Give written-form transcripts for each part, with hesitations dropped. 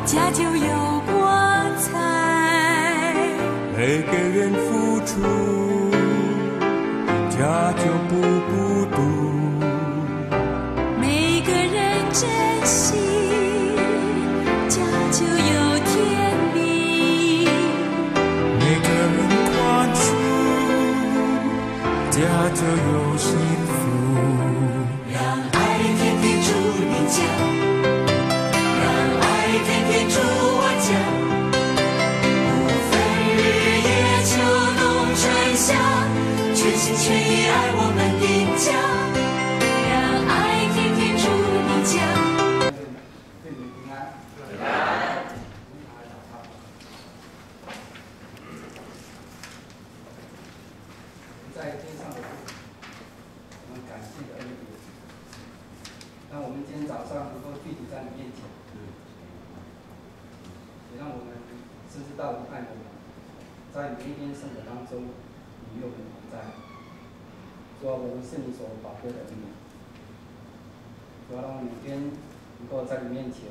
家就有光彩。每个人付出，家就不孤独。每个人珍惜，家就有天命。每个人宽恕，家就有幸福。让爱天天住你家，让爱天天住我家。不分日夜秋冬春夏，全心全意爱我们的家。让爱天天住你家。愿你平安。在天上的父，我们感谢恩典。让我们今天早上能够聚集在你面前，也让我们知道你爱我们，在每一天圣的当中，你与我们同在。主啊，我们是你所宝贵的儿女。主啊，让我们每天能够在你面前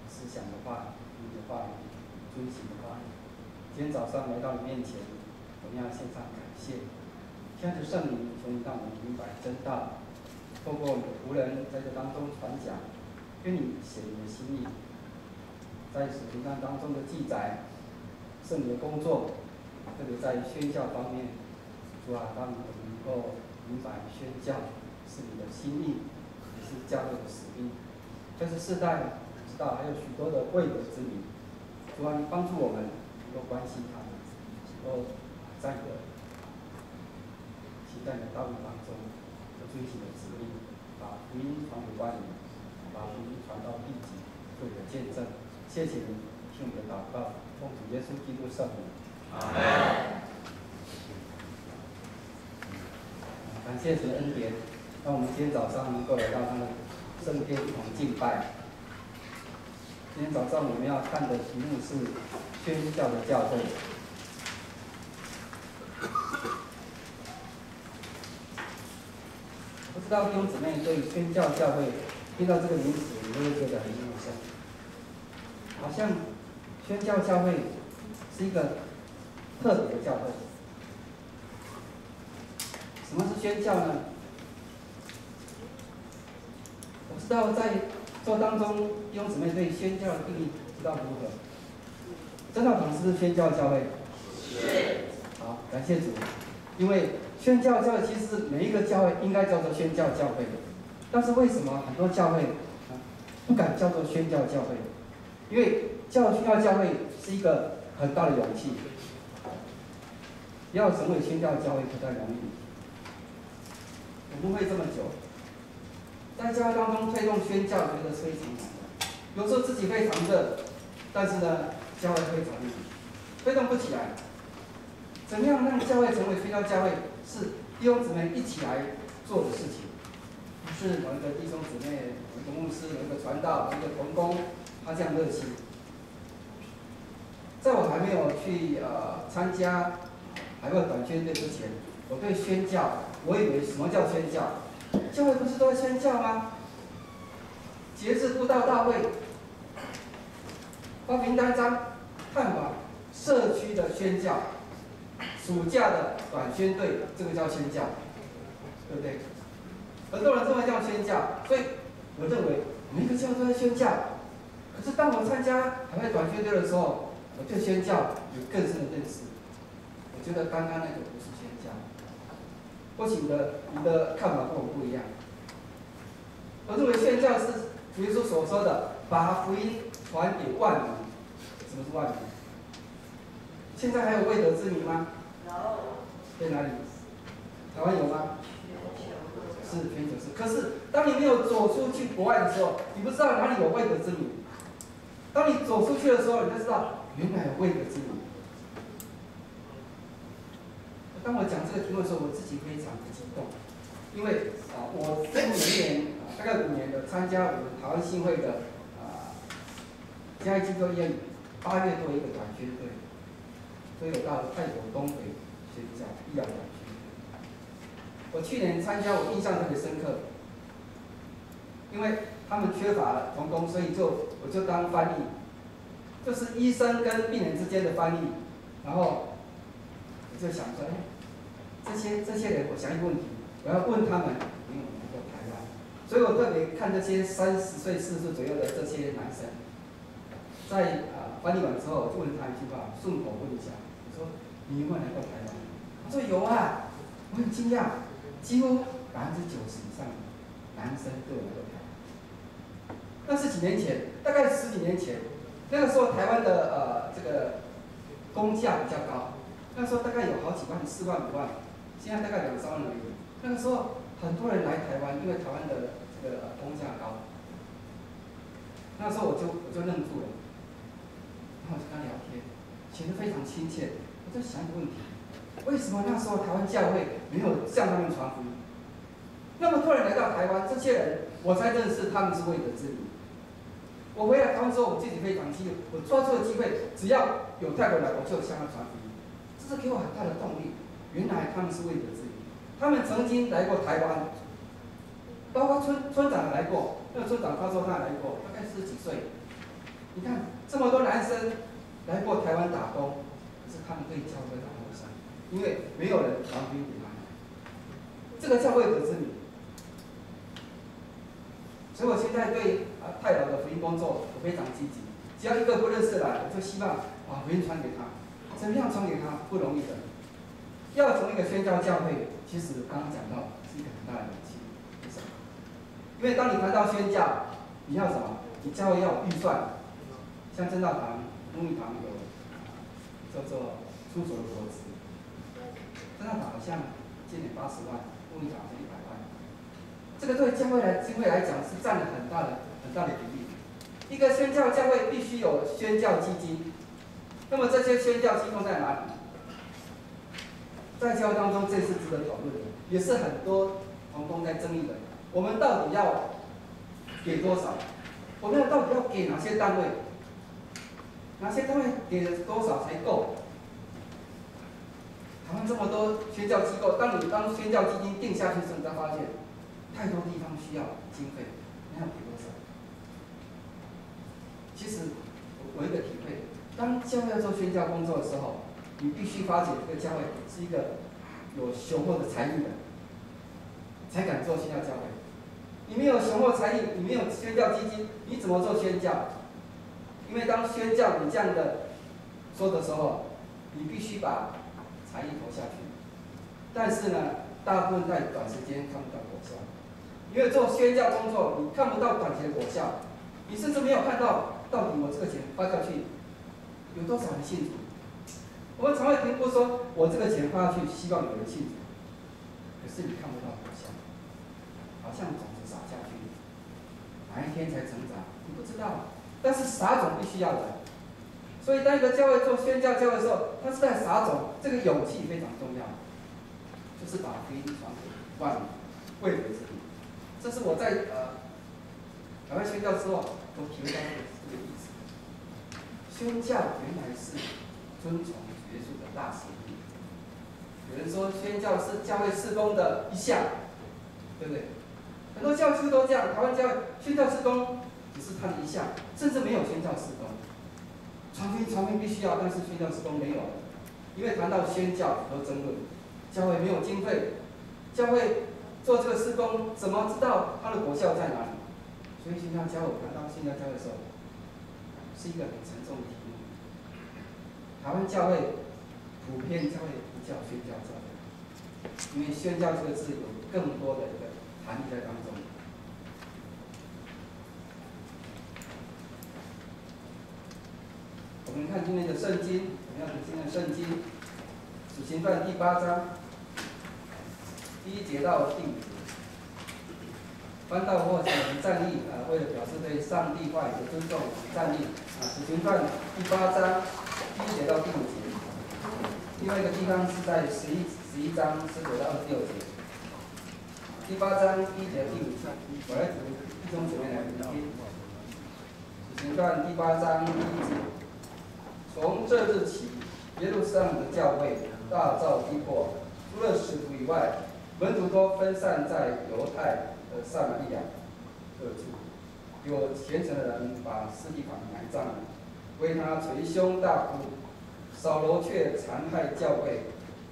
思想的话、你的话语、遵行的话语。今天早上来到你面前，我们要献上感谢。亲爱的圣灵，求你让我们明白真道，透过你的仆人在这当中传讲，愿你显你的心意，在使徒传当中的记载，圣灵的工作，特别在宣教方面，主啊，让我们能够明白宣教是你的心意，也是教会的使命。但是世代知道还有许多的未得之民，主啊，你帮助我们能够关心他们，能够在你的期待的道路当中，遵循的指令，把福音传给万民，把福音传到地极，做你的见证。谢谢你听我们的祷告，奉主耶稣基督圣名。阿门。感谢主的恩典，让我们今天早上能够来到他的圣殿一同敬拜。今天早上我们要看的题目是宣教的教会。不知道弟兄姊妹对宣教教会听到这个名词，你会不会觉得很陌生？好像宣教教会是一个特别的教会。什么是宣教呢？我知道在座当中弟兄姊妹对宣教的定义知道如何？真道堂是不是宣教教会？是。好，感谢主，因为宣教教会其实每一个教会应该叫做宣教教会的，但是为什么很多教会不敢叫做宣教教会？因为叫宣教教会是一个很大的勇气，要成为宣教教会不太容易。我们会这么久，在教会当中推动宣教，觉得非常难的。有时候自己非常热，但是呢，教会非常难，推动不起来。怎样让教会成为宣教教会，是弟兄姊妹一起来做的事情，不是某一个弟兄姊妹、某一个牧师、某一个传道、某一个同工，他这样热心。在我还没有去参加海外短宣队之前，我对宣教，我以为什么叫宣教？教会不是都在宣教吗？节制布道大会，发名单章，探访社区的宣教，暑假的短宣队，这个叫宣教，对不对？很多人认为叫宣教，所以我认为每个教会都在宣教。可是当我参加海外短宣队的时候，我对宣教有更深的认识。我觉得刚刚那个不是宣教，或许你的看法跟我不一样。我认为宣教是主耶稣所说的，把福音传给万民。什么是万民？现在还有未得之民吗？有。在哪里？台湾有吗？是全球是。可是当你没有走出去国外的时候，你不知道哪里有未得之民。当你走出去的时候，你就知道原来有未得之民。当我讲这个题目的时候，我自己非常的激动，因为我这5年大概5年的参加我们台湾信会的嘉义基督医院8月多一个短宣队，所以我到了泰国东北宣教医疗短宣队。我去年参加，我印象特别深刻，因为他们缺乏同工，所以我就当翻译。就是医生跟病人之间的翻译。然后我就想说，这些人，我想一个问题，我要问他们有没有来过台湾。所以我特别看这些30岁、40岁左右的这些男生，在翻译完之后，就问他一句话，顺口问一下，我说你有没有来过台湾？他说有啊，我很惊讶，几乎90%以上的男生都有来过台湾。那是几年前，大概10几年前，那个时候台湾的这个工价比较高，那时候大概有好几万，4万、5万，现在大概2、3万而已。那个时候很多人来台湾，因为台湾的这个工价高。那时候我就愣住了，然后我就跟他聊天，显得非常亲切。我在想一个问题：为什么那时候台湾教会没有向他们传福音？那么多人来到台湾，这些人我才认识他们是未得之民。我回来台湾之后，我自己非常激动，我抓住了机会，只要有泰国人来，我就向他传福音，这是给我很大的动力。原来他们是未得之民，他们曾经来过台湾，包括村长来过，那个村长他说他来过，大概40几岁。你看这么多男生来过台湾打工，可是他们对教会很陌生，因为没有人传福音给他们。这个叫未得之民。所以我现在对泰劳的福音工作我非常积极，只要一个不认识的来，我就希望把福音传给他。怎么样传给他？不容易的。要从一个宣教教会，其实刚刚讲到是一个很大的勇气。为什么？因为当你谈到宣教，你要什么？你教会要有预算，像正道堂、牧育堂有叫做出手的国资，正道堂好像今年80万，牧育堂是100万。这个对教会来讲是占了很大的比例。一个宣教教会必须有宣教基金，那么这些宣教机构在哪里？在教会当中，这是值得讨论的，也是很多同工在争议的。我们到底要给多少？我们到底要给哪些单位？哪些单位给了多少才够？台湾这么多宣教机构，当宣教基金定下去时，你才发现太多地方需要经费，你要给多少？其实我有一个体会，当教会要做宣教工作的时候，你必须发现这个教会是一个有雄厚的财力的，才敢做宣教教会。你没有雄厚财力，你没有宣教基金，你怎么做宣教？因为当宣教你这样的说的时候，你必须把财力投下去。但是呢，大部分在短时间看不到果效，因为做宣教工作，你看不到短期的果效，你甚至没有看到到底我这个钱发下去有多少人信主。我们常会评估说，我这个钱发下去，希望有人信主，可是你看不到果效，好像种子撒下去，哪一天才成长，你不知道。但是撒种必须要的，所以当一个教会做宣教教会的时候，他是在撒种，这个勇气非常重要，就是把福音传给万民，未得之民。这是我在台湾宣教之后，我体会到这个意思。宣教原来是遵从耶稣的大使命。有人说宣教是教会事工的一项，对不对？很多教区都这样，台湾教会宣教事工只是它的一项，甚至没有宣教事工。传福音必须要，但是宣教事工没有，因为谈到宣教很多争论，教会没有经费，教会做这个事工怎么知道它的果效在哪里？所以宣教教会谈到宣教教会的时候，是一个很沉重的题目。台湾教会普遍教会不叫宣教教会，因为宣教这个字有更多的一个含义在当中。我们看今天的圣经，我们要读今天的圣经，使行传第8章1节到第5节。翻到或者我们站立为了表示对上帝话语的尊重，站立使行传第8章1节到第5节。另外一个地方是在11章19到26节。第8章1节第5节，我来读弟兄姊妹来听。使行传第8章1节。从这日起，耶路撒冷的教会大遭逼迫，除了使徒以外，门徒都分散在犹太和撒玛利亚各处。有虔诚的人把司提反埋葬了，为他捶胸大哭。扫罗却残害教会，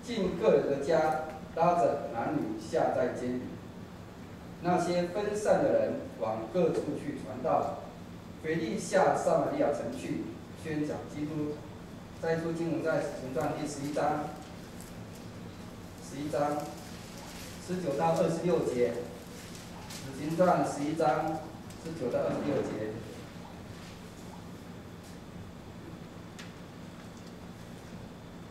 进个人的家，拉着男女下在监里。那些分散的人往各处去传道。腓力下撒玛利亚城去，宣讲基督。再出经文在《使徒传》第11章19到26节，《使徒传》11章19到26节。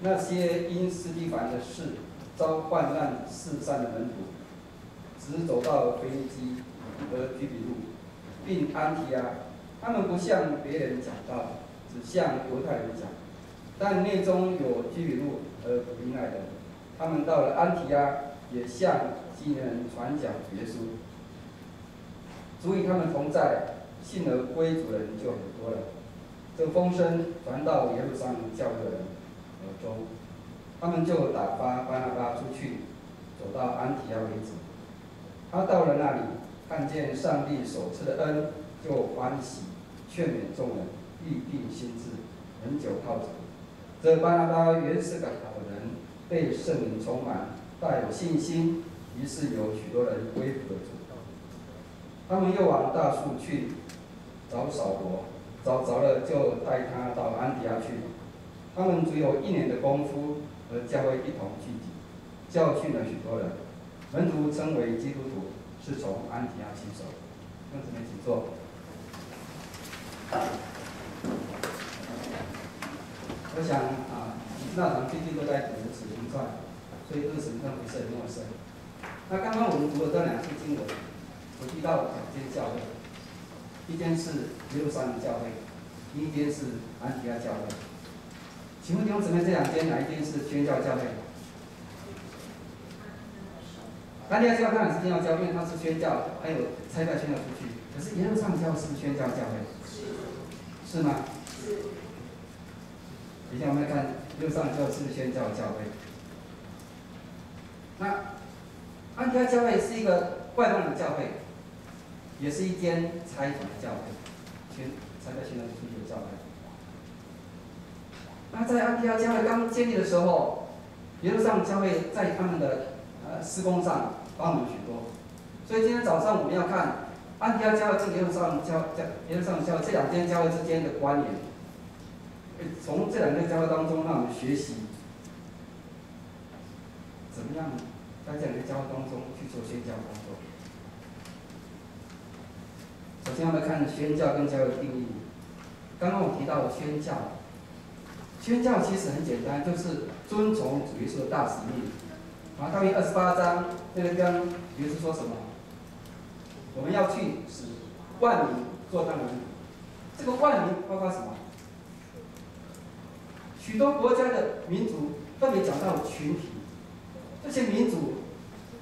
那些因斯蒂凡的事遭患难四散的门徒，只走到腓尼基和居比路，并安提阿。他们不向别人讲道，只向犹太人讲。但内中有居比路和古利奈人，他们到了安提阿，也向基尼人传讲耶稣。所以他们同在，信而归主的人就很多了。这风声传到耶路撒冷教会的人耳中，他们就打发巴拿巴出去，走到安提阿为止。他到了那里，看见上帝所赐的恩，就欢喜，劝勉众人，立定心志，恒久靠主。这巴拿巴原是个好人，被圣灵充满，大有信心，于是有许多人归服了主。他们又往大树去找扫罗，找着了就带他到安提阿去。他们只有1年的功夫，和教会一同聚集，教训了许多人。门徒称为基督徒，是从安提阿起手。弟兄姊妹请坐。我想你知道咱们最近都在读《使徒传》，所以对《使徒传》不是很陌生。那刚刚我们读了这2处经文，我提到2间教会，一间是耶路撒冷教会，另一间是安提阿教会。请问弟兄姊妹，这2间哪一间是宣教教会？安提阿教会当然是宣教教会，因为它是宣教，还有差派宣教出去。可是耶路撒冷教会是不是宣教教会？是吗？是。等一下我们来看耶路撒冷教会是不是宣教教会。那安提阿教会是一个外邦人教会，也是一间差传的教会，差派宣教出去的教会。那在安提阿教会刚建立的时候，耶路撒冷教会在他们的施工上帮忙许多。所以今天早上我们要看安提阿教会跟耶路撒冷教会这2间教会之间的关联。从这2个教会当中，让我们学习怎么样在这2个教会当中去做宣教工作。首先，我们看宣教跟教会的定义。刚刚我提到了宣教，宣教其实很简单，就是遵从主耶稣的大使命。大约28章那个地方，耶稣说什么？我们要去使万民做他们的门徒。这个万民包括什么？许多国家的民族，特别讲到群体，这些民族，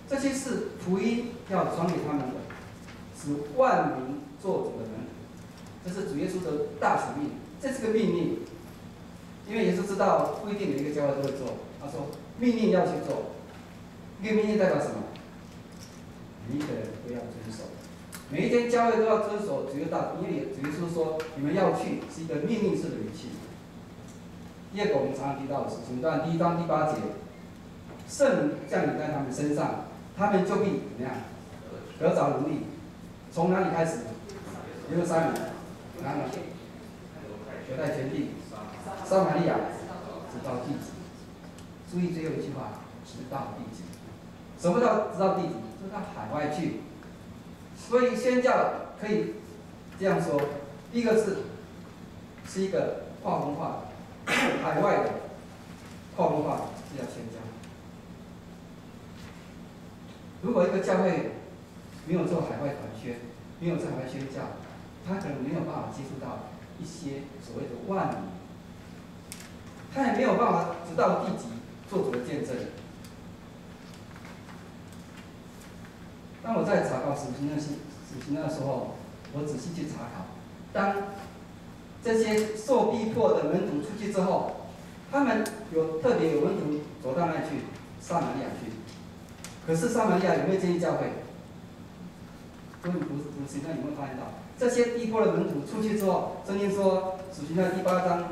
这些是福音要传给他们的，使万民做主的门徒。这是主耶稣的大使命，这是个命令。因为耶稣知道不一定每一个教会都会做，他说命令要去做。一个命令代表什么？每一个人都要遵守，每一间教会都要遵守主耶稣，因为主耶稣说你们要去是一个命令式的语气。第2个我们常常提到的是《使徒传》1章第8节，圣灵降临在他们身上，他们就必怎么样？得着能力。从哪里开始？耶路撒冷，然后犹太全地，撒玛利亚，直到地极。注意最后一句话，直到地极。什么叫直到地极？就到海外去。所以宣教可以这样说：第一个是一个跨文化。海外的跨文化是要宣教。如果一个教会没有做海外传宣，没有在海外宣教，他可能没有办法接触到一些所谓的万民，他也没有办法直到地极做主的见证。当我在查考使徒行传的时候，我仔细去查考，当这些受逼迫的门徒出去之后，他们特别有门徒走到那去，撒玛利亚去。可是撒玛利亚有没有建立教会？各位读圣经有没有发现到，这些逼迫的门徒出去之后，圣经说使徒行传第8章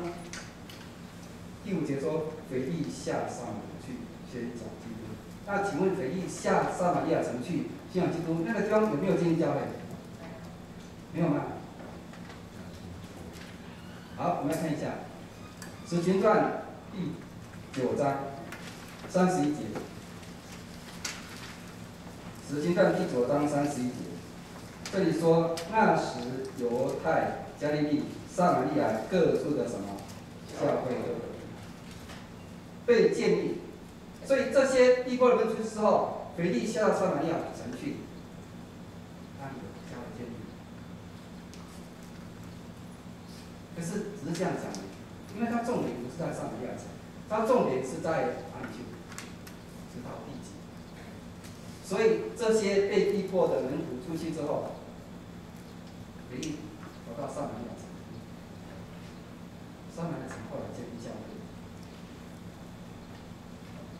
第5节说，腓利下撒马去宣讲基督。那请问腓利下撒玛利亚城去宣讲基督，那个地方有没有建立教会？没有吗？好，我们来看一下《使徒行传》第9章31节，《使徒行传》第9章31节，这里说，那时犹太、加利利、撒玛利亚各处的什么教会被建立，所以这些逼迫的人出去之后，腓利下到撒玛利亚城去，那里有教会建立。可是只是这样讲的，因为它重点不是在撒玛利亚城，它重点是在哪里去？直到地极。所以这些被逼迫的门徒出去之后，腓利跑到撒玛利亚城，撒玛利亚城后来建立教会。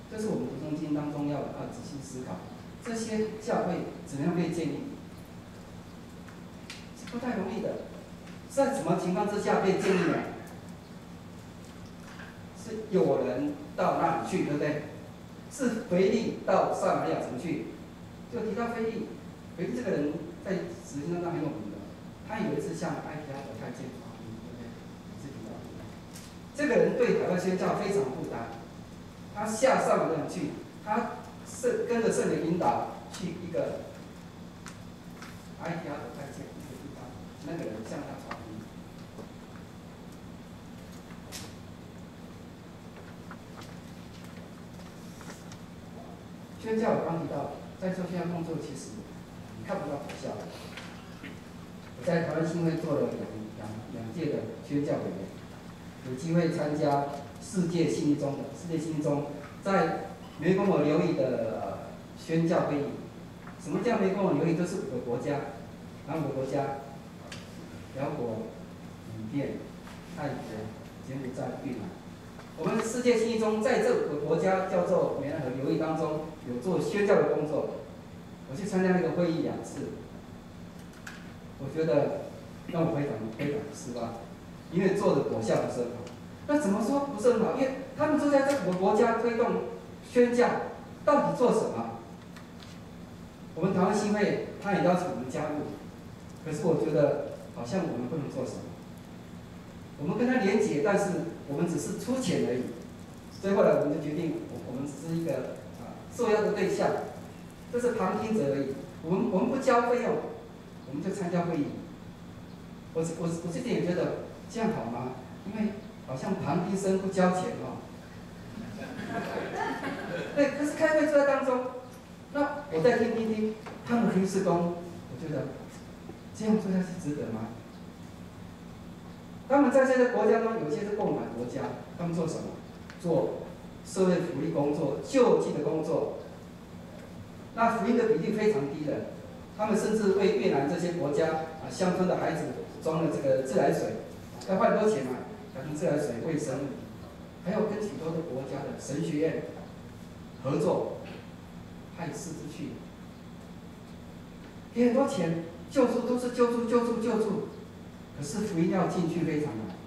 这是我们读圣经当中要仔细思考，这些教会怎么样被建立，是不太容易的。在什么情况之下被建立呢？是有人到那里去，对不对？是腓利到撒玛利亚城去，就提到腓利。腓利这个人在使徒行传上很有名的，他有一次向埃提阿的太监传福音，对不对？是提到这个人对海外宣教非常负担，他下撒玛利亚去，他是跟着圣灵引导去一个埃提阿的太监一个地方，那个人向他传福音。宣教我刚提到，在做宣教工作，其实你看不到果效。我在台湾新会做了两届的宣教委员，有机会参加世界信义中在湄公河流域的宣教会议。什么叫湄公河流域？就是5个国家，哪5个国家？辽国、缅甸、泰国、柬埔寨、越南。我们世界信义中在这5个国家叫做湄公河流域当中有做宣教的工作。我去参加那个会议2次，我觉得让我非常失望，因为做的果效不是很好。那怎么说不是很好？因为他们就在这5个国家推动宣教，到底做什么？我们台湾新会他也邀请我们加入，可是我觉得好像我们不能做什么。我们跟他连结，但是我们只是出钱而已。所以后来我们就决定，我们只是一个受邀的对象，这是旁听者而已。我们不交费用，我们就参加会议。我之前也觉得这样好吗？因为好像旁听生不交钱哦。对，可是开会就在当中，那我再听他们评事工，我觉得这样做下去值得吗？他们在这个国家中，有些是共产国家，他们做什么？做社会福利工作、救济的工作。那福音的比例非常低的，他们甚至为越南这些国家乡村的孩子装了这个自来水，要花很多钱嘛，改成自来水、卫生，还有跟许多的国家的神学院合作，派师资去，给很多钱，救助都是救助。可是福音要进去非常难，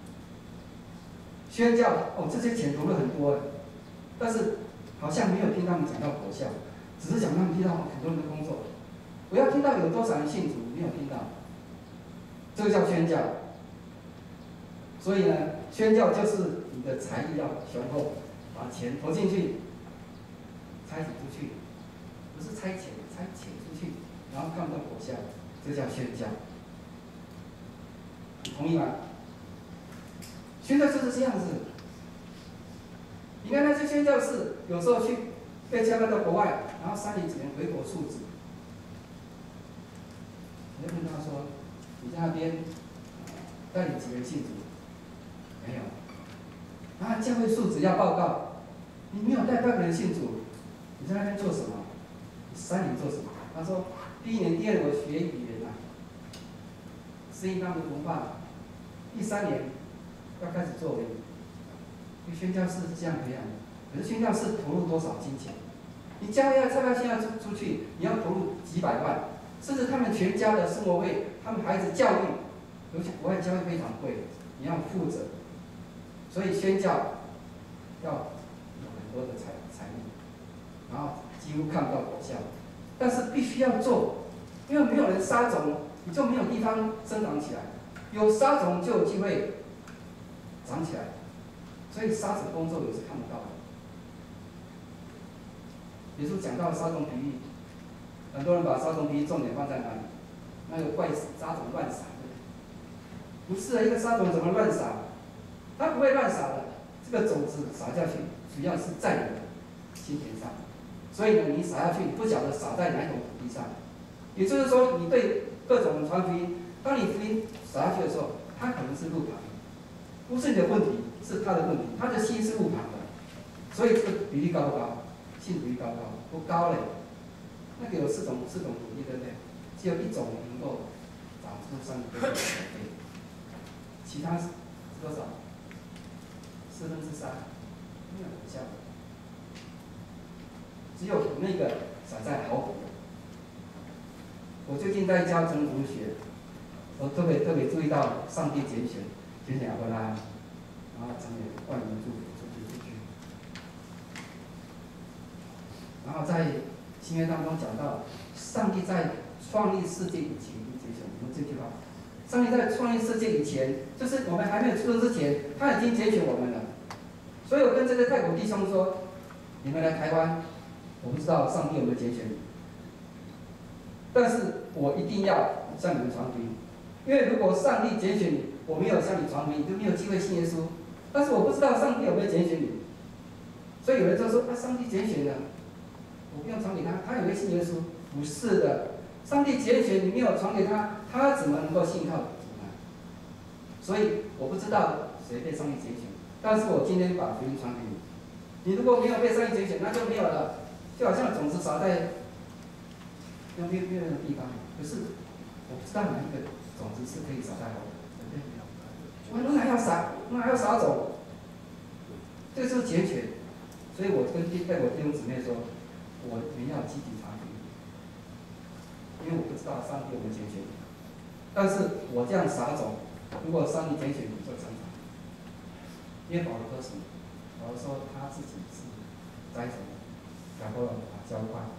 宣教这些钱投了很多，但是好像没有听他们讲到果效，只是讲他们听到很多人的工作。我要听到有多少人信主，没有听到，这个叫宣教。所以呢，宣教就是你的财力要雄厚，把钱投进去，拆钱出去，不是拆钱出去，然后看不到果效，这叫宣教。你同意吗？宣教就是这样子。你看那些宣教士，有时候去被交换到国外，然后3年只能回国述职。我就问他说：“你在那边带领几人信主？”没有。然后教会述职要报告，你没有带半个人信主，你在那边做什么？你3年做什么？他说：“第1年、第2年我学语言啊。”适应他们的文化，第3年要开始作为。因为宣教士是这样培养的，可是宣教士投入多少金钱？你教要差派现在出去，你要投入几百万，甚至他们全家的生活费，他们孩子教育，尤其国外教育非常贵，你要负责，所以宣教要有很多的财力，然后几乎看不到果效，但是必须要做，因为没有人撒种，你就没有地方生长起来，有撒种就有机会长起来，所以撒种工作也是看不到的。耶稣讲到撒种比喻，很多人把撒种比喻重点放在哪里？那个怪撒种乱撒的，不是的，一个撒种怎么乱撒？它不会乱撒的，这个种子撒下去，主要是在你的心田上。所以呢，你撒下去，你不晓得撒在哪种土地上。也就是说，你对各种传福音，当你福音撒下去的时候，它可能是路旁的，不是你的问题，是他的问题，他的心是路旁的。所以这个比例高不高？信主率高不高？不高嘞。那个有四种土地，对不对？只有一种能够长出上帝的果子，其他是多少？3/4，没有果效。只有那个撒在好土。我最近在教真主学，我特别注意到上帝拣选亚伯拉罕，然后成为万民祝福出去。然后在新约当中讲到，上帝在创立世界以前就拣选我们这句话。上帝在创立世界以前，就是我们还没有出生之前，他已经拣选我们了。所以我跟这个泰国弟兄说，你们来台湾，我不知道上帝有没有拣选你，但是我一定要向你们传福音，因为如果上帝拣选你，我没有向你传福音，你就没有机会信耶稣。但是我不知道上帝有没有拣选你，所以有人就说上帝拣选了，我不用传给他，他也会信耶稣。不是的，上帝拣选你没有传给他，他怎么能够信靠主呢？所以我不知道谁被上帝拣选，但是我今天把福音传给你。你如果没有被上帝拣选，那就没有了，就好像种子撒在没有的地方。可是我不知道哪一个种子是可以撒在好的，对不对？我仍然要撒种，这个就是拣选。所以我跟我弟兄姊妹说，我们要积极传福音，因为我不知道上帝有没有拣选你，但是我这样撒种，如果上帝拣选你就成长。因为保罗说什么？保罗说他自己是栽种，亚波罗浇灌，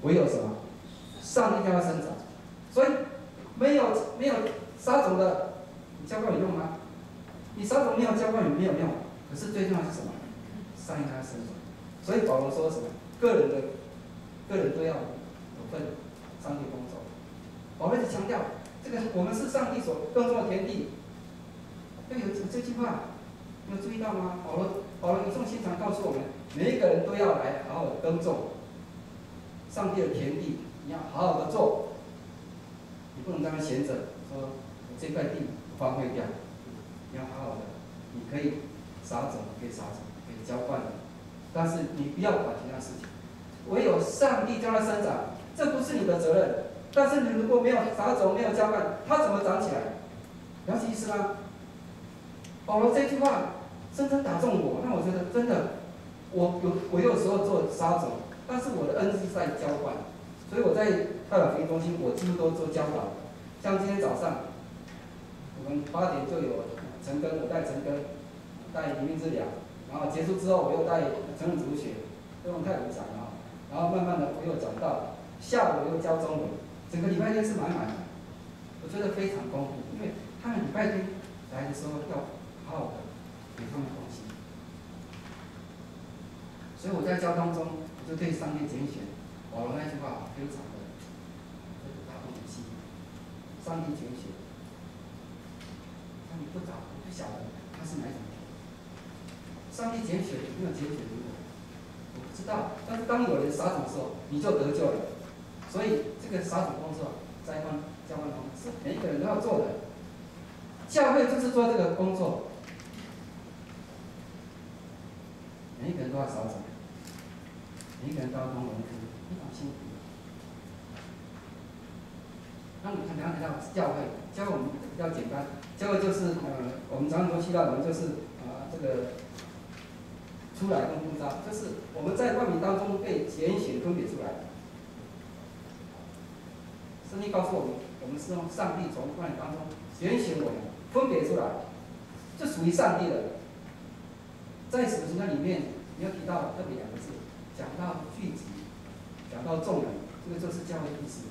唯有什么？上帝叫他生长。所以没有撒种的，你浇灌有用吗？你撒种没有浇灌也没有用。可是最重要是什么？上帝叫他生长。所以保罗说什么？个人都要有份上帝工作。保罗一直强调，这个我们是上帝所耕种的田地。有这句话，你有注意到吗？保罗语重心长告诉我们，每一个人都要来好好的耕种上帝的田地，你要好好的做，你不能在那闲着，说我这块地荒废掉，你要好好的，你可以撒种，可以浇灌的，但是你不要管其他事情，唯有上帝叫它生长，这不是你的责任。但是你如果没有撒种，没有浇灌，它怎么长起来？了解意思吗？保罗这句话深深打中我，让我觉得真的，我有时候做撒种，但是我的恩是在浇灌，所以我在代表福音中心，我几乎都做教导。像今天早上，我们8点就有晨更，我带晨更，带灵命治疗，然后结束之后我又带成人主学，用泰语讲啊，然后慢慢的我又讲到，下午我又教中文，整个礼拜天是满满的，我觉得非常丰富，因为他们礼拜天来的时候要好好的给他们东西，所以我在教当中，我就对上帝拣选保罗那句话非常的打动我的心。上帝拣选，上帝不找，我不晓得他是哪一种人。上帝拣选没有拣选你我不知道，但是当有人撒种的时候，你就得救了。所以这个撒种工作、浇灌工作是每一个人都要做的。教会就是做这个工作。每一个人都要撒种，每一个人都要当农夫，非常辛苦。那我们谈到教会，教会我们比较简单，教会就是我们常常都提到，我们就是这个出来跟呼召，就是我们在万民当中被拣选分别出来。圣经告诉我们，我们是用上帝从万民当中拣选我们分别出来，就属于上帝的。在使徒行传里面，你要提到特别2个字，讲到聚集，讲到众人，这个就是教会意思。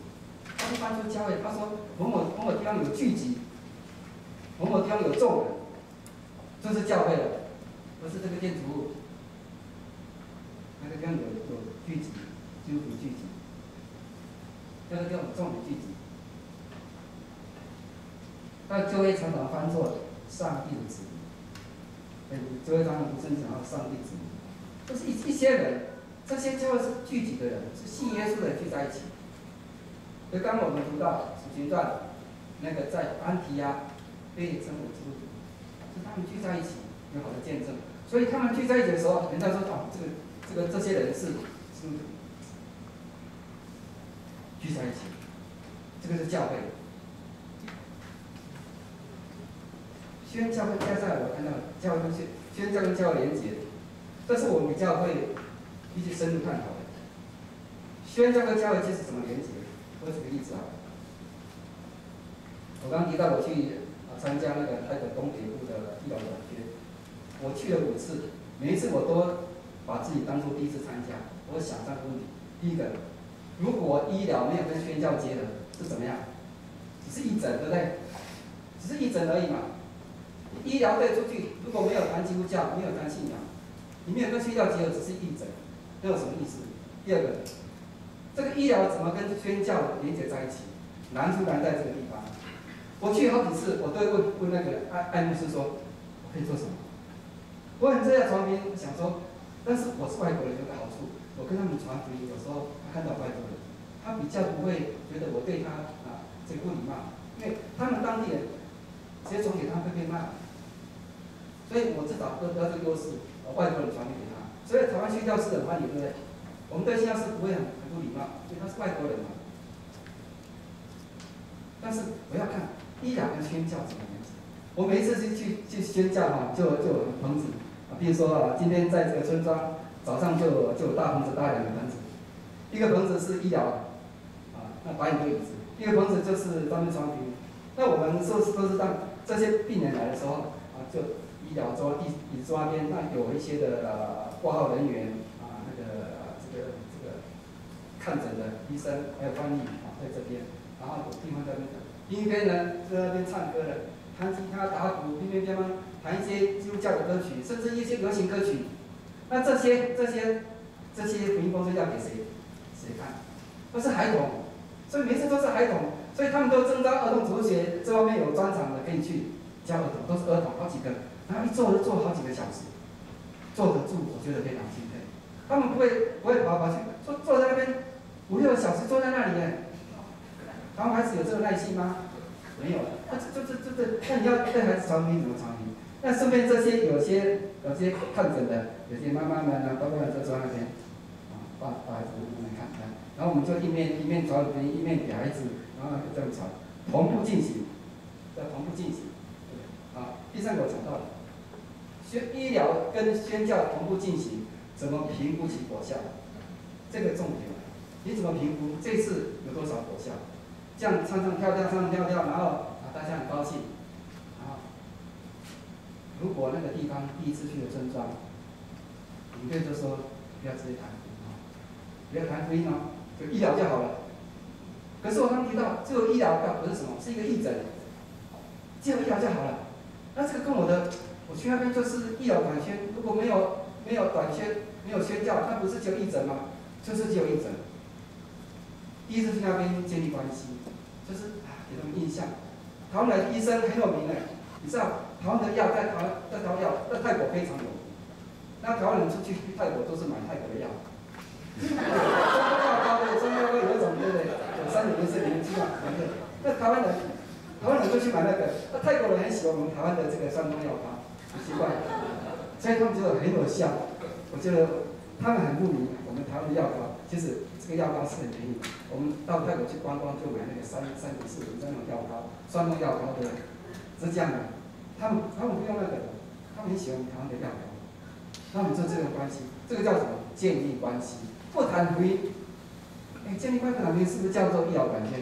他一般说教会，他说某某地方有聚集，某某地方有众人，就是教会了，不是这个建筑物。那个地方有聚集，基督徒聚集，那个地方有众人聚集。那就会常常翻作上帝的子民，就会常常不是讲到上帝子民，就是一些人，这些教会是聚集的人，是信耶稣的人聚在一起。所以刚刚我们读到《使徒行传》，那个在安提阿被称为基督徒，是他们聚在一起有好的见证。所以他们聚在一起的时候，人家说哦，这些人是基督徒，聚在一起，这个是教会。宣教跟加上我看到教会跟宣教跟教会连结，这是我们比较会一起深入探讨的。宣教跟教会其实怎么连结？我举个例子啊，我刚刚提到我去参加那个台北东北部的医疗短缺，我去了5次，每一次我都把自己当作第一次参加。我想3个问题：第一个，如果医疗没有跟宣教结合，是怎么样？只是义诊，对不对？只是义诊而已嘛。医疗队出去，如果没有谈基督教，没有谈信仰，你没有跟宣教结合，只是义诊，那有什么意思？第二个，这个医疗怎么跟宣教连接在一起？难处难在这个地方。我去好几次，我都会问那个艾牧师说，我可以做什么？我很这样传福音，想说，但是我是外国人，有个好处，我跟他们传福音，有时候他看到外国人，他比较不会觉得我对他这个不礼貌，因为他们当地人直接传给他会被骂，所以我至少得到这个优势，外国人传给他，所以台湾宣教士很欢迎，对不对？我们对宣教士不会很不礼貌，因为他是外国人嘛。但是我要看医疗跟宣教怎么连接。我每一次去宣教就有棚子比如说今天在这个村庄早上就有大棚子搭2个棚子，一个棚子是医疗那摆很多椅子，一个棚子就是专门传福音。那我们都是当这些病人来的时候就医疗桌椅子那边，那有一些的挂号人员这个看诊的医生还有翻译在这边，然后有地方在那边等。另一边呢在那边唱歌的，弹吉他打鼓，边弹一些基督教的歌曲，甚至一些流行歌曲。那这些福音公司要给谁看？都是孩童，所以每次都是孩童，所以他们都征召儿童主日学这方面有专长的可以去教儿童，都是儿童好几个，然后一坐就坐好几个小时，坐得住，我觉得非常钦佩。他们不会跑去，坐在那边5、6个小时坐在那里耶。台湾孩子有这个耐心吗？没有。那你要对孩子传福音怎么传福音？那顺便有些看诊的，有些妈妈们爸爸们就坐在那边，把孩子慢慢看，然后我们就一面传福音，一面给孩子，然后这样传，同步进行，第3个我讲到了，医疗跟宣教同步进行，怎么评估其果效？这个重点，你怎么评估这次有多少果效？这样唱跳，然后大家很高兴。然后，如果那个地方第一次去的村庄，领队就说不要直接谈福音不要谈福音就医疗就好了。可是我刚提到，只有医疗不是什么，是一个义诊，只有医疗就好了。那这个跟我去那边就是医疗短缺，如果没有短缺，没有宣教，那不是只有义诊吗？就是只有义诊。第一次去那边建立关系，就是给他们印象。台湾的医生很有名的，你知道台湾的药在台湾药在泰国非常有名。那台湾人出去泰国都是买泰国的药。中药膏有一种对不对？有3年、4年、7年那台湾人就去买那个，那泰国人很喜欢我们台湾的这个山东药膏，很奇怪，所以他们觉得很有效。我觉得他们很不明我们台湾的药膏，其实这个药膏是很便宜。我们到泰国去观光就买那个3、4、5那种药膏，酸痛药膏的，是这样的。他们不用那个，他们很喜欢台湾的药膏，他们就这种关系，这个叫什么？建立关系，不谈福音。建立关系谈福音是不是叫做医疗短缺？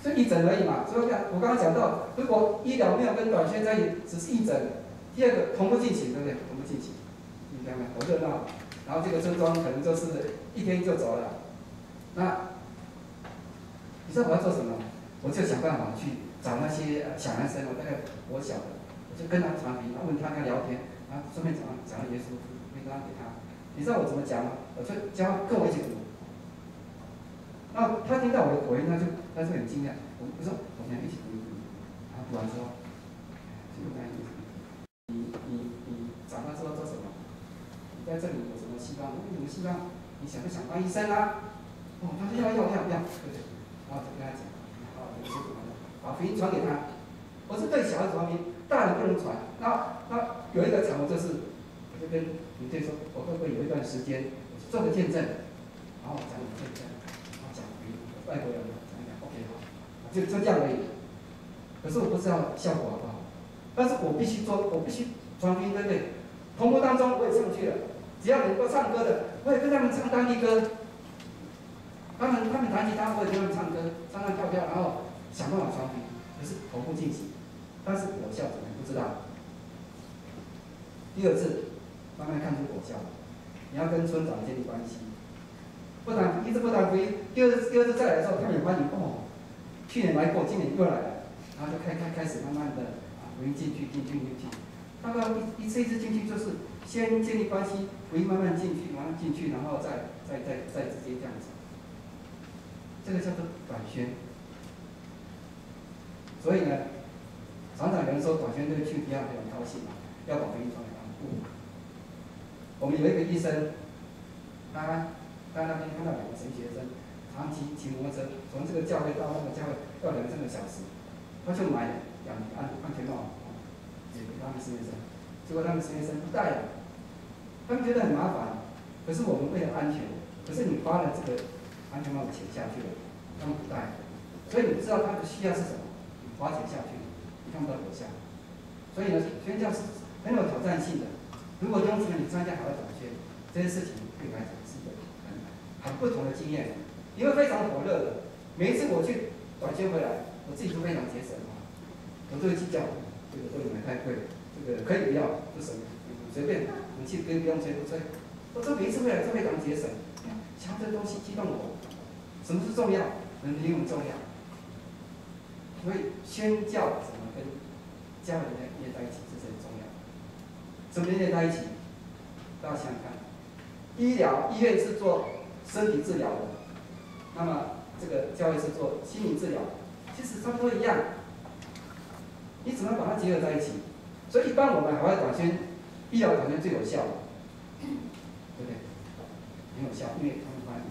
就一诊而已嘛。所以我刚刚讲到，如果医疗没有跟短宣在一起，只是一诊。第二个同步进行，对不对？同步进行，你看看多热闹。然后这个村庄可能就是1天就走了。那你知道我要做什么？我就想办法去找那些小男生，我大概我小的，我就跟他传频，问他跟他聊天，然后顺便讲到耶稣，便当给他。你知道我怎么讲吗？我就教跟我一起读。然后他听到我的口音，他就很惊讶。我说我们俩一起读一读，然后读完之后，就跟他一起。你长大之后做什么？你在这里有什么希望？有什么希望？你想不想当医生啊？哦，他说要，对不对？然后就跟他讲，好，我就把福音传给他。我是对小孩子传福音，大人不能传。那有一个场合就是，我就跟你对说，我会不会有一段时间，我去做个见证，然后讲我见证，然后讲福音，外国人讲一讲 ，OK 好，就这样而已。可是我不知道效果好不好，但是我必须做，我必须。传福音，对不对？同步当中我也上去了，只要能够唱歌的，我也跟他们唱当地歌。他们弹吉他，我也跟他们唱歌，唱跳，然后想办法传福音。可是同步进行，但是果效怎么样不知道。第二次慢慢看出果效，你要跟村长建立关系。一直不谈福音，第二次再来的时候，他们也发现哦，去年来过，今年又来了，然后就开始慢慢的福音进去。大概一次进去就是先建立关系，福音慢慢进去，然后再直接这样子。这个叫做短宣。所以呢，常常有人说短宣队去不要很高兴嘛，要把福音传给他们。不，我们有一个医生，他那边看到2个神学生，常骑摩托车从这个教会到那个教会要2、3个小时，他就买2个安全帽。给他们实习生，结果他们实习生不戴了，他们觉得很麻烦。可是我们为了安全，可是你花了这个安全帽的钱下去了，他们不戴，所以你知道他的需要是什么？你花钱下去，你看不到果效。所以呢，宣教是很有挑战性的。如果用你参加海外短宣，这些事情对你来讲是一个很不同的经验，你会非常火热的。每一次我去短宣回来，我自己都非常节省啊，我都会计较。这个都买太贵了，这个可以不要，不省，随便，你去可以不用吹不吹。我说每一次回来都非常节省，想这东西激动我。什么是重要？人灵很重要。所以宣教怎么跟家人连在一起，这是很重要。怎么连在一起？大家想想看，医院是做身体治疗的，那么这个教会是做心理治疗，其实差不多一样。你怎么把它结合在一起？所以一般我们海外短宣、医疗短宣最有效的，对不对？很有效，因为他们发现，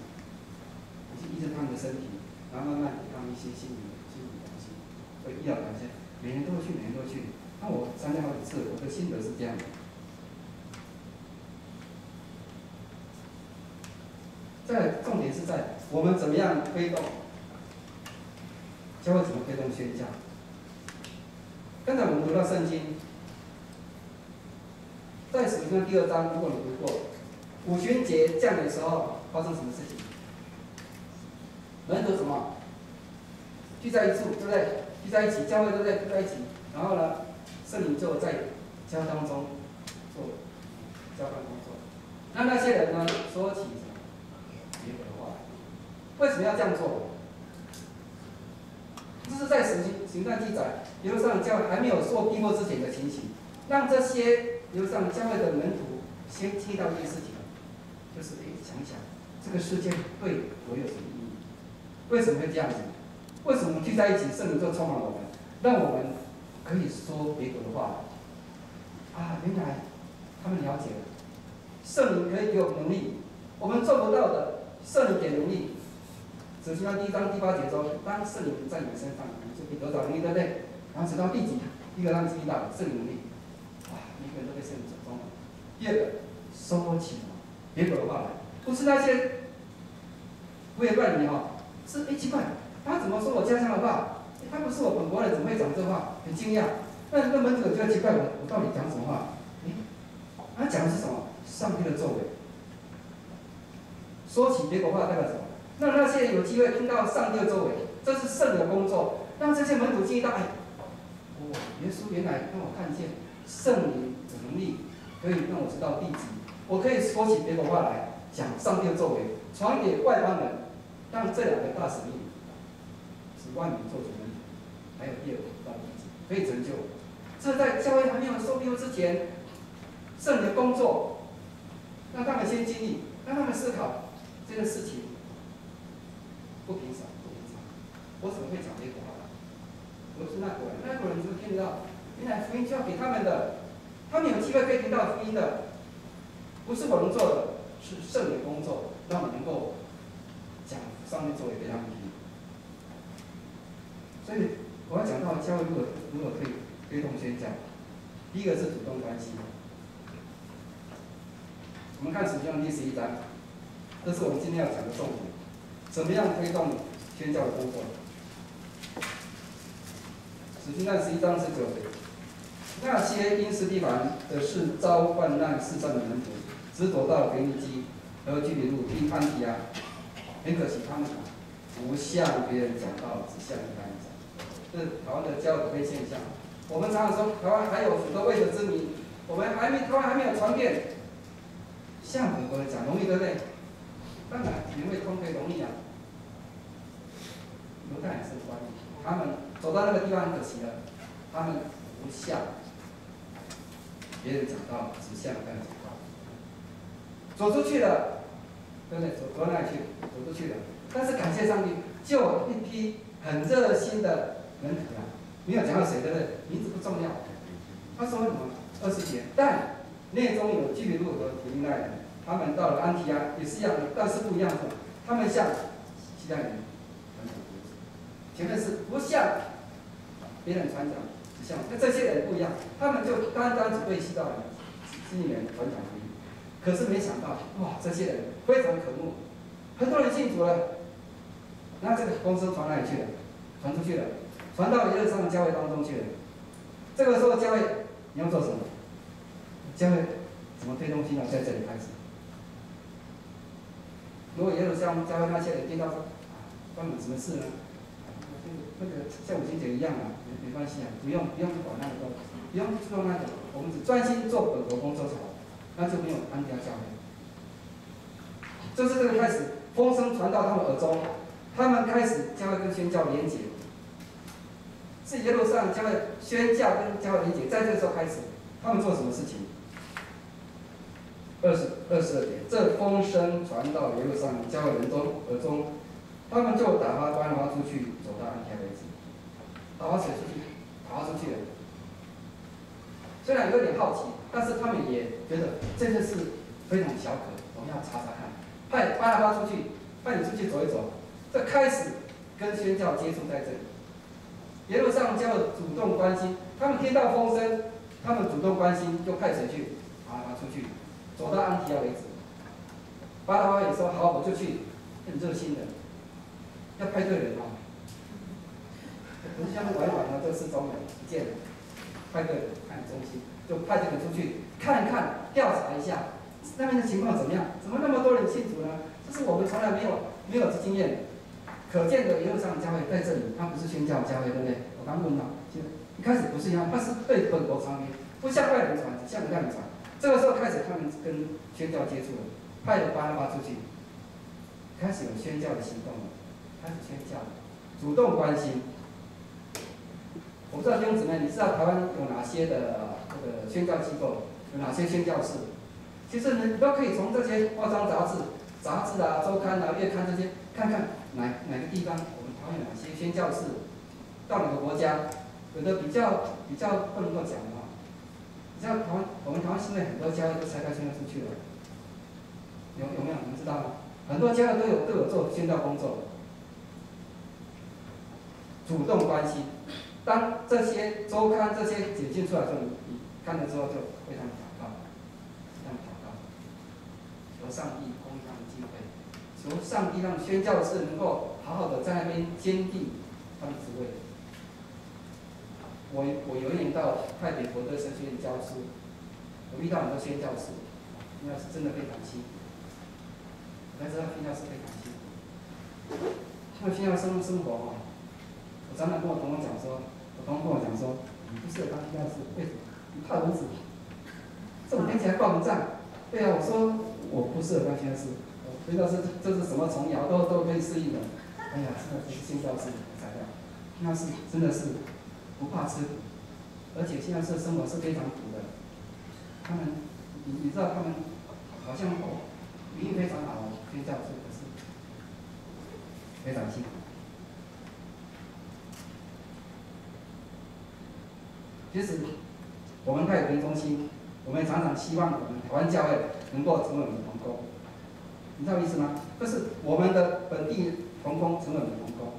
你去医治他们的身体，然后慢慢给他们一些心理东西。所以医疗短宣每年都会去。那我参加好几次，我的心得是这样的。再重点是在我们怎么样推动，教会怎么推动宣教。刚才我们读到圣经，在使徒行传第2章，如果你读过，五旬节降临的时候发生什么事情？门徒什么？聚在一处，对不对？聚在一起，教会对不对？聚在一起，然后呢，圣灵就在教当中做教导工作。那些人呢，说起什么别的话？为什么要这样做？这是在使徒行传记载。耶路撒冷教会还没有受逼迫之前的情形，让这些耶路撒冷教会的门徒先听到一件事情，就是想一想，这个事件对我有什么意义？为什么会这样子？为什么聚在一起，圣灵就充满我们，让我们可以说别国的话？啊，原来他们了解了，圣灵可以给我们能力，我们做不到的，圣灵给能力。使徒行传第1章第8节中，当圣灵在你们身上，你就可以得到能力，对不对？然后直到第几？第1个让注意到圣灵能力，哇，每个人都被圣灵所充满。第2个，说起别国的话来，不是那些胡言乱语哈，是奇怪，他怎么说我家乡的话？他不是我本国人，怎么会讲这话？很惊讶。那门徒觉得奇怪，我到底讲什么话？他讲的是什么？上帝的作为。说起别国话代表什么？那些有机会听到上帝的作为，这是圣灵的工作，让这些门徒经历到，哎，耶稣原来让我看见圣灵的能力，可以让我知道地级，我可以说起别的话来讲上帝的作为，传给外邦人，让这两个大使命，使万民做主人，还有第二个到地级可以成就。这在教会还没有受庇护之前，圣灵的工作，让他们先经历，让他们思考这件事情不平常。我怎么会讲这个话？我是那国人，那国人怎么听得到？原来福音就要给他们的，他们有机会可以听到福音的，不是我能做的，是圣灵工作，让我能够讲上面作为给他们听。所以我要讲到教会如果可以推动宣讲，第一个是主动关系。我们看使徒行传第11章，这是我们今天要讲的重点，怎么样推动宣教的工作？使徒行传11章19节，那些因斯蒂凡的事遭患难试战的门徒，只躲到腓尼基和居里路并安提亚。很可惜，他们不向别人讲道，只向一般人讲。这是台湾的教会普遍现象。我们常常说，台湾还有许多未得之民，台湾还没有传遍，向美国人讲容易，对不对？当然，因为通可以容易啊。犹太人是关系，他们走到那个地方很可惜了，他们不向别人讲道，只向别人讲道。走出去了，对不对？走到那里去，走出去了。但是感谢上帝，就有一批很热心的门徒啊，没有讲到谁，对不对？名字不重要。他说什么？20节，但内中有居里路和提利奈人，他们到了安提阿也是一样的，但是不一样的，他们向希腊人传讲福音。前面是不向别人传讲，只向那这些人不一样，他们就单只对希腊人、希利人传讲福音。可是没想到，哇，这些人非常渴慕，很多人信主了。那这个风声传哪里去了？传出去了，传到耶路撒冷教会当中去了。这个时候教会你要做什么？教会怎么推动信仰在这里开始？如果耶路撒冷教会那些人听到说关你什么事呢？那个像5旬节一样啊，没关系啊，不用管那个东西，不用做那个，我们只专心做本国工作就好，那就没有安提阿教会。就是这个开始，风声传到他们耳中，他们开始教会跟宣教连结，是耶路撒冷教会宣教跟教会连结，在这个时候开始，他们做什么事情？22节，这风声传到耶路撒冷教会人耳中，他们就打发巴拿巴出去，走到安提阿为止。打发谁出去？打发出去了。虽然有点好奇，但是他们也觉得这件事非常小可，我们要查查看。派巴拿巴出去，派你出去走一走。这开始跟宣教接触在这里。耶路撒冷教会主动关心，他们听到风声，他们主动关心，就派谁去？巴拿巴出去，走到安提阿为止。巴拿巴也说好，我就去，很热心的，要派对人啊。不是像玩玩的，这失踪了，不见了，派对人看中心，就派这个人出去看一看，调查一下那边的情况怎么样？怎么那么多人信主呢？这是我们从来没有的经验。可见的耶路撒冷教会在这里，它不是宣教教会，对不对？我刚问到，其实一开始不是一样，它是对本国传福音，不向外人传，只向犹太人传。这个时候开始，他们跟宣教接触了，派了巴拿巴出去，开始有宣教的行动了，开始宣教，主动关心。我不知道弟兄姊妹，你知道台湾有哪些的这个宣教机构，有哪些宣教士？其实你都可以从这些报章杂志啊、周刊啊、月刊这些，看看哪个地方我们台湾有哪些宣教士，到哪个国家，有的比较不能够讲的话，你知道我们台湾现在很多教会都拆开宣教出去了，有没有？你们知道吗？很多教会都有做宣教工作，主动关心。当这些周刊这些解禁出来的时候，你看了之后就为他们祷告，求上帝供应他们机会，求上帝让宣教士能够好好的在那边坚定他们职位。我有一年到泰北佛德神学院教书，我遇到很多宣教士，那是真的非常辛苦。我才知道宣教士非常辛苦，他们宣教生活我常常跟我同工讲说，我同工跟我讲说，你不适合当地下室，为什么？你怕蚊子。这种天气还爆蚊帐。对啊，我说我不适合当地下室，我不知道这是什么虫咬都可以适应的。哎呀，真的是新教室的材料，新教室真的是不怕吃苦，而且新教室的生活是非常苦的。他们，你知道他们好像名誉非常好，新教室可是非常辛苦。其实我们太平中心，我们常常希望我们台湾教会能够成为我们的同工，你知道意思吗？就是我们的本地同工成为我们的同工，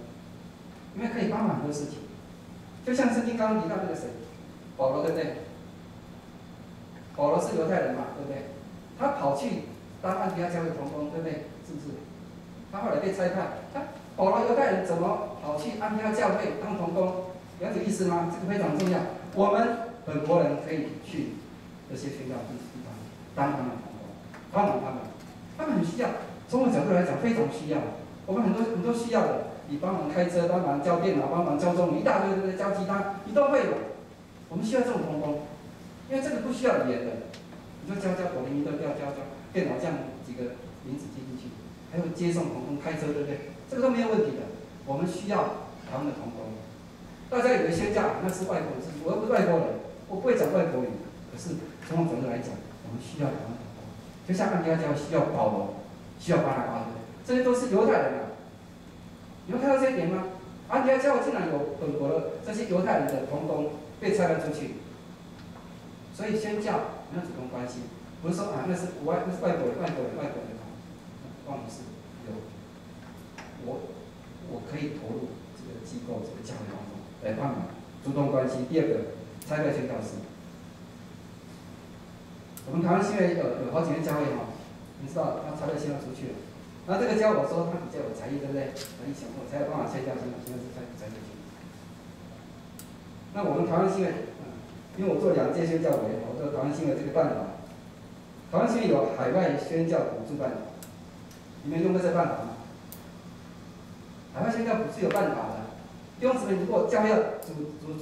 因为可以帮忙很多事情。就像圣经刚刚提到那个谁，保罗对不对？保罗是犹太人嘛，对不对？他跑去当安提阿教会同工，对不对？是不是？他后来被差派，保罗犹太人怎么跑去安提阿教会当同工？了解意思吗？这个非常重要。我们本国人可以去这些宣教地方当他们的同工，帮忙他们，他们很需要。从我角度来讲，非常需要。我们很多需要的，你帮忙开车，帮忙教电脑，帮忙教中文，一大堆的教吉他，你都会有。我们需要这种同工，因为这个不需要语言的，你就教哆来咪都教，电脑这样几个名字记进去，还有接送同工开车，对不对？这个都没有问题的。我们需要他们的同工。大家以为宣教那是外国人，我又不是外国人，我不会讲外国语。可是从我角度来讲，我们需要他们同工，就像安提阿教会需要保罗，需要巴拿巴，这些都是犹太人啊。你们看到这一点吗？安提阿教会竟然有本国的这些犹太人的同工被差派出去，所以宣教没有主动关系，不是说啊那是国外，那是外国人，忘了是有我可以投入这个机构这个教会当中来帮忙主动关系。第二个，差派宣教士。我们台湾新会有好几间教会哈，你知道他差派宣教出去了。那这个教我说他比较有才艺，对不对？才艺雄厚，才有办法宣教宣教是才出去。那我们台湾新会，因为我做2届宣教委，我做台湾新会这个办法，台湾新会有海外宣教补助办法，你们用过这办法吗？海外宣教补助有办法的，弟兄姊妹，如果教会要组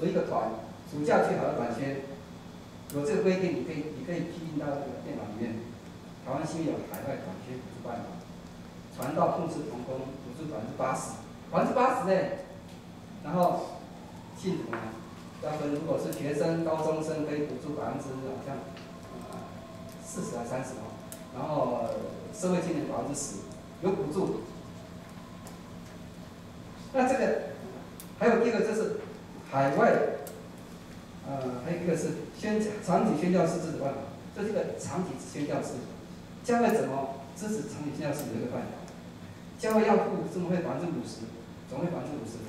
一个团，暑假去海外短宣，有这个规定，你可以批印到这个电脑里面。台湾新有海外短宣补助办法，传道牧师同工补助80%呢。然后信徒呢，要分，如果是学生、高中生可以补助好像40还30%，然后社会青年10%有补助。那这个还有第二个就是海外，还有一个是长期宣教士制的办法，这是一个长期宣教士。教会怎么支持长期宣教士有一个办法？教会要付生活费50%，总会50%，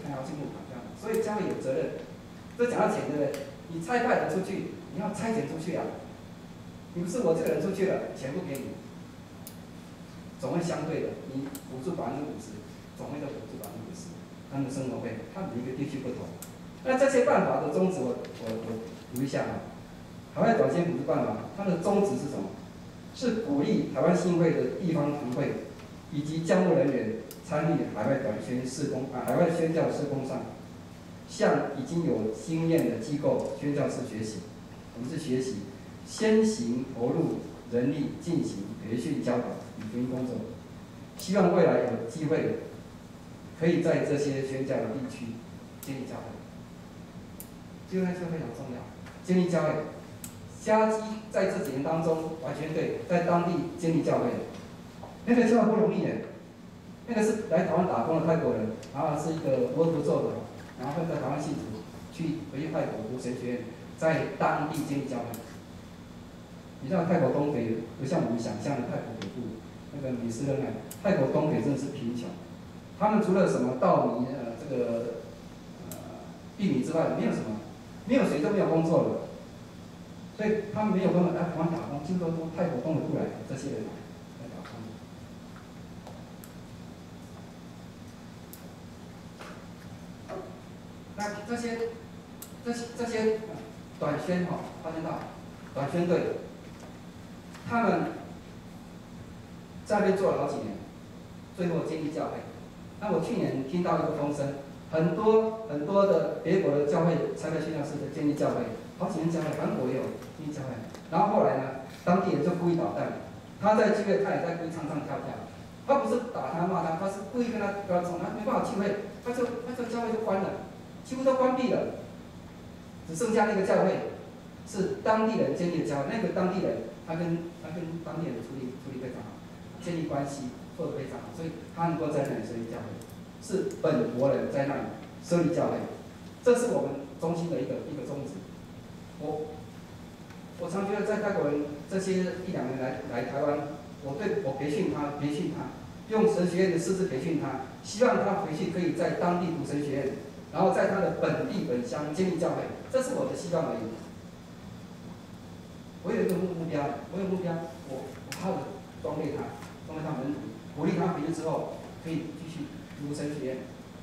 看要进入款这样。所以教会有责任。这讲到钱，对不对？你差派人出去，你要差遣出去啊！你不是我这个人出去了，钱不给你，总会相对的，你补助50%，总会的补助50%。他们的生活费，他每一个地区不同。那这些办法的宗旨我读一下啊。海外短宣补助办法，它的宗旨是什么？是鼓励台湾新会的地方堂会以及教牧人员参与海外短宣事工海外宣教事工上，向已经有经验的机构宣教士学习。我们是学习，先行投入人力进行培训教导与福音工作，希望未来有机会可以在这些宣教的地区建立教会。这个就非常重要，建立教会。嘉基在这几年当中，完全对在当地建立教会，那个教会不容易耶。那个是来台湾打工的泰国人，然后是一个佛徒做的，然后在台湾信徒去回去泰国读神学院，在当地建立教会。你知道泰国东北不像我们想象的泰国北部那个米斯人啊，泰国东北真的是贫穷。他们除了什么稻米玉米之外，没有什么，没有水都没有工作了。所以他们没有办法来台湾打工，就都从泰国东北部来的这些人来打工。那这些短宣发现到短宣队，他们在那边做了好几年，最后建立教会。那我去年听到一个风声，很多的别国的教会拆开宣教士的建立教会，好几间教会，韩国也有建立教会。然后后来呢，当地人就故意捣蛋，他在聚会他也在故意唱唱跳跳，他不是打他骂他，他是故意跟他冲，他没办法聚会，他就教会就关了，几乎都关闭了，只剩下那个教会是当地人建立的教会，那个当地人他跟当地人处理非常好，建立关系做得非常好，所以他能够在那里设立教会。是本国人在那里设立教会，这是我们中心的一个宗旨。我常觉得在泰国人这些1、2年来台湾，我培训他，用神学院的师资培训他，希望他回去可以在当地读神学院，然后在他的本乡建立教会，这是我的希望而已。我有一个目标，我好好的装备他门徒，鼓励他回去之后可以继续读神学院。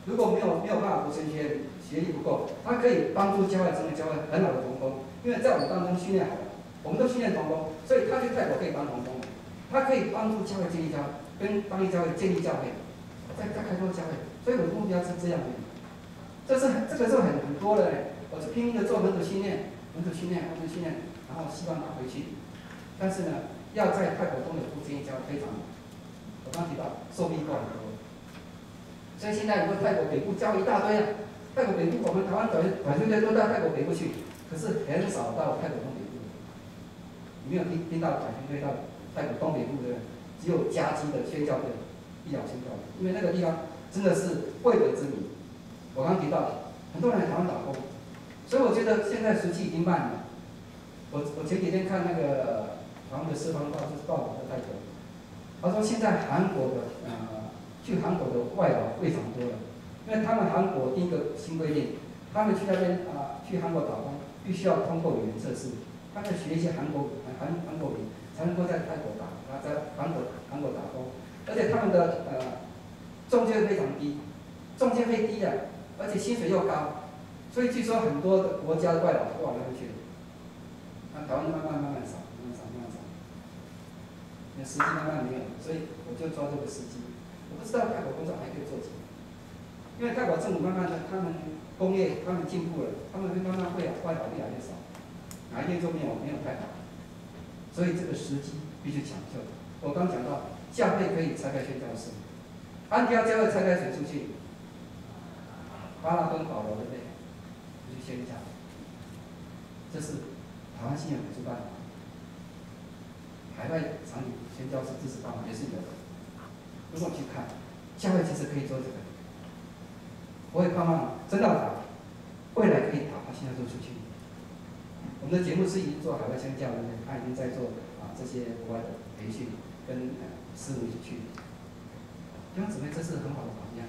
如果没有办法读神学院，学历不够，他可以帮助教会成为教会很好的同工，因为在我们当中训练好了，我们都训练同工，所以他去泰国可以当同工，他可以帮助教会建立教会，跟当地教会建立教会，再开拓教会。所以我的目标是这样的，这个是很多的，我是拼命的做门徒训练，然后希望他回去，但是呢，要在泰国东北部建立教会非常难。我刚提到受逼迫很多，所以现在很多泰国北部教会一大堆啊。泰国北部，我们台湾短宣队都到泰国北部去，可是很少到泰国东北部。你没有听到短宣队到泰国东北部的，只有加基的宣教队、医疗宣教队，因为那个地方真的是未得之名。我刚提到很多人来台湾打工，所以我觉得现在时期已经慢了。我前几天看那个台湾的四方报，就是报道在泰国，他说现在韩国的去韩国的外劳非常多了，因为他们韩国第一个新规定，他们去那边去韩国打工必须要通过语言测试，他们学一些韩国语才能够在泰国在韩国打工，而且他们的中介非常低，中介费低的，而且薪水又高，所以据说很多的国家的外劳都往那边去了。那台湾慢慢少，那时机慢慢没有，所以我就抓这个时机。我不知道泰国工作还可以做几年，因为泰国政府慢慢的，他们工业他们进步了，他们慢慢外劳越来越少，哪一天就没有太好，所以这个时机必须抢救。我刚讲到教会可以拆开宣教士，安提阿教会拆开谁出去？巴拉跟保罗对不对？就去宣教，这是台湾信仰美术办法，海外场景宣教士支持办法也是有的。如果去看，教会其实可以做这个。我也盼望真道长未来可以打发宣教士出去。我们的节目是已经做海外宣教的，他已经在做这些国外的培训，跟师母一起去。弟兄姊妹，这是很好的榜样，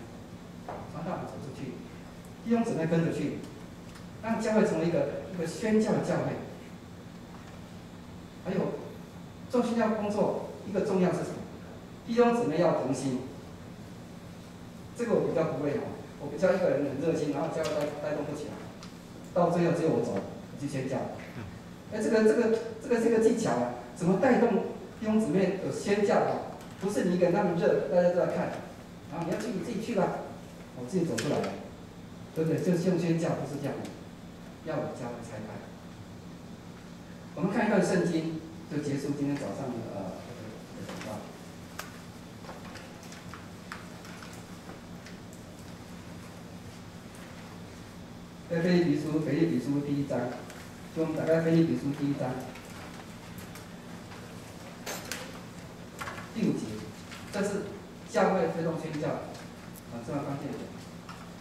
传道人走出去，弟兄姊妹跟着去，让教会成为一个宣教的教会。还有做宣教工作一个重要是什么？弟兄姊妹要同心，这个我比较不会我比较一个人很热心，然后教会带动不起来，到最后只有我走，我去宣教。这个技巧怎么带动弟兄姊妹有宣教不是你一个人那么热，大家都在看，然后你要去你自己去吧，我自己走出来了，对不对？就是用宣教不是这样的，要有教会才开。我们看一段圣经，就结束今天早上的讲道。在腓立比书第1章，就我们打开腓立比书第1章第5节，这是教会推动宣教重要关键点。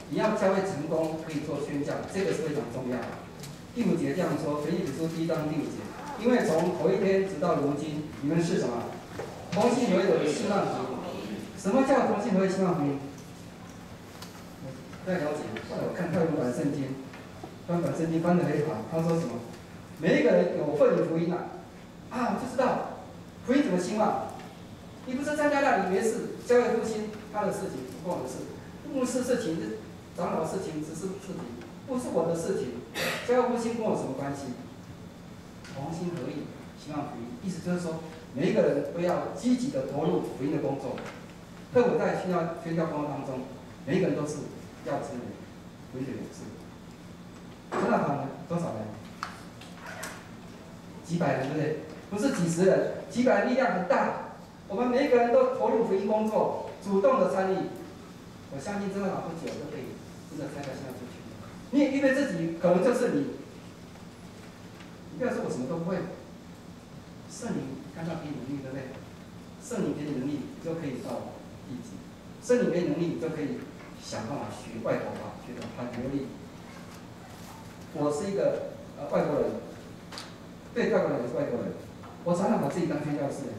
你要教会成功，可以做宣教，这个是非常重要的。第5节这样说，腓立比书第1章第5节，因为从头一天直到如今，你们是什么？同心合一的希望福音。什么叫同心合一希望福音？不太了解。后来我看泰文版圣经，翻得很好。他说什么？每一个人有份于福音我就知道福音怎么兴旺。你不是参加那里没事，教会复兴他的事情，不关我的事。牧师事情、长老事情、执事事情，不是我的事情。教会复兴跟我什么关系？同心合意，希望福音。意思就是说，每一个人都要积极的投入福音的工作。特别在宣教工作当中，每一个人都是要成为福音的勇士。真道堂呢多少人？几百人，对不对？不是几十人，几百人力量很大。我们每一个人都投入福音工作，主动的参与。我相信真道堂不久就可以真的开到现在出去。你也预备自己，可能就是你。你不要说我什么都不会，圣灵看到给你能力，对不对？圣灵给你能力，你就可以到地级；圣灵给你能力，你就可以想办法学外国话，学得很流利。我是一个外国人，对外国人也是外国人，我常常把自己当宣教士。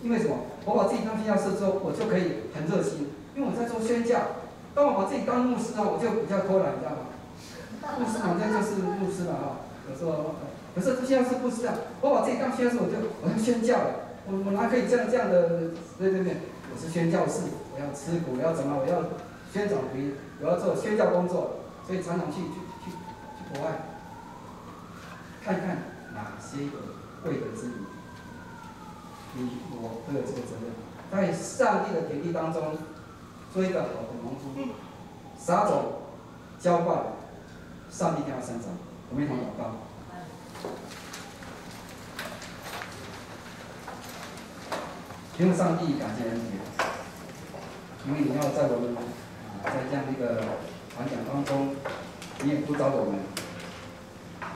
因为什么？我把自己当宣教士之后，我就可以很热心，因为我在做宣教。当我把自己当牧师啊，我就比较偷懒，你知道吗？牧师反正就是牧师嘛哈，有时候，可是宣教士不是这样，我把自己当宣教士，我要宣教了。我哪可以这样的？对，我是宣教士，我要吃苦，我要怎么？我要宣讲福音，我要做宣教工作，所以常常去国外，看看哪些有贵的之旅，我都有这个责任，在上帝的田地当中，做一个好的农夫，撒种、浇灌，上帝将要生长。我们一同祷告。因为上帝感谢恩典，因为你要在我们在这样一个传讲当中，你也呼召我们，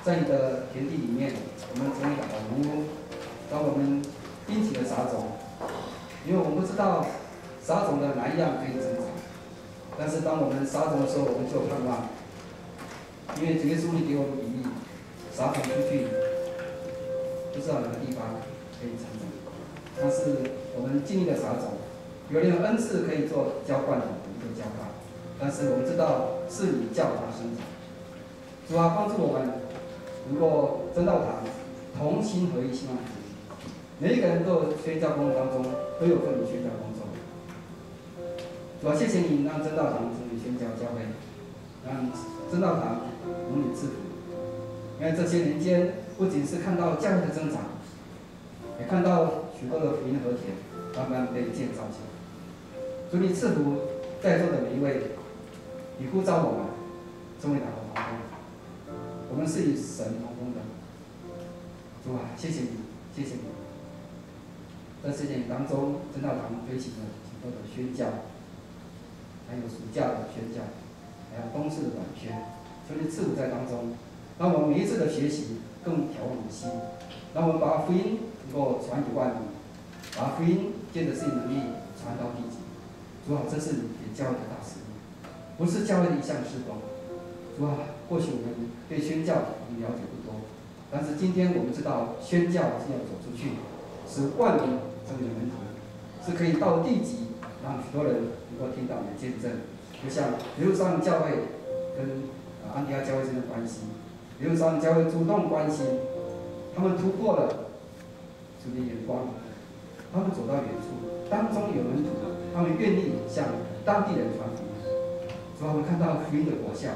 在你的田地里面，我们成为一个好农夫，让我们殷勤的撒种，因为我们不知道撒种的哪一样可以增长，但是当我们撒种的时候，我们就有盼望，因为主耶稣你给我们比喻，撒种出去，不知道哪个地方可以成长。但是我们尽力的撒种，有人有恩赐可以做浇灌的，我们就浇灌。但是我们知道是你叫它生长。主啊，帮助我们能够真道堂同心合一，希望每一个人都有宣教工作当中都有份于宣教工作。主啊，谢谢你让真道堂成为宣教教会，让真道堂蒙你赐福。因为这些年间，不仅是看到教会的增长，也看到许多的福音和田慢慢被建造起来。主你赐福在座的每一位，你呼召我们成为哪个同工？我们是与神同工的。主啊，谢谢你，谢谢你。在这件当中，真道堂推行了许多的宣教，还有暑假的宣教，还有冬至的短宣，求你赐福在当中，让我们每一次的学习更调我们的心，让我们把福音能够传给万民，把福音借着自己能力传到地极。主啊，这是你给教会的大使命，不是教会的一项事工。主啊，或许我们对宣教我们了解不多，但是今天我们知道宣教是要走出去，使万民成为门徒，是可以到地极，让许多人能够听到你的见证。就像耶路撒冷教会跟安提阿教会之间的关系，耶路撒冷教会主动关心，他们突破了主的眼光，他们走到远处，当中有门徒，他们愿意向当地人传福音。主啊，我们看到福音的果效。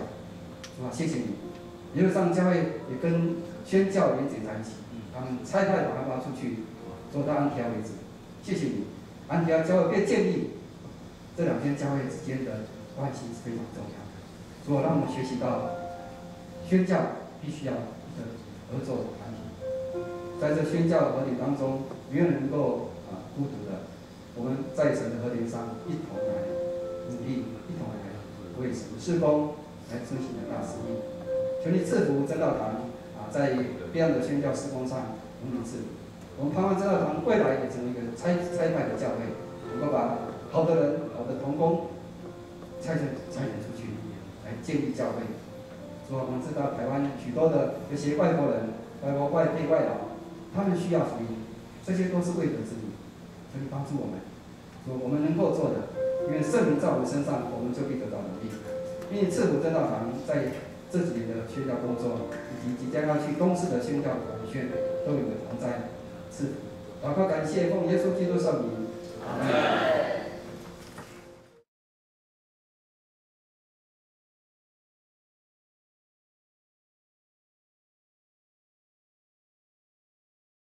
主啊，谢谢你。耶路撒冷教会也跟宣教连结在一起，他们差派把他发出去，做到安提阿为止。谢谢你，安提阿教会被建立，这两间教会之间的关系是非常重要的。主啊，让我们学习到宣教必须要一个合作的团体，在这宣教的和平当中，没有人能够孤独的。我们在神的和平上一同来努力，一同来为神的事工来遵行的大使命。求你赐福真道堂在这样的宣教事工上蒙你赐福。我们盼望真道堂未来也成为一个差派的教会，能够把好的人、好的同工差遣出去，来建立教会。所以我们知道台湾许多的有些外国人、外配外劳，他们需要福音，这些都是未得之女。求你帮助我们，说我们能够做的，因为圣灵在我们身上，我们就必得到能力。因为赐福真道堂在这几年的宣教工作，以及即将要去东市的宣教短宣，都有个同在赐福。祷告感谢，奉耶稣基督圣名，阿门。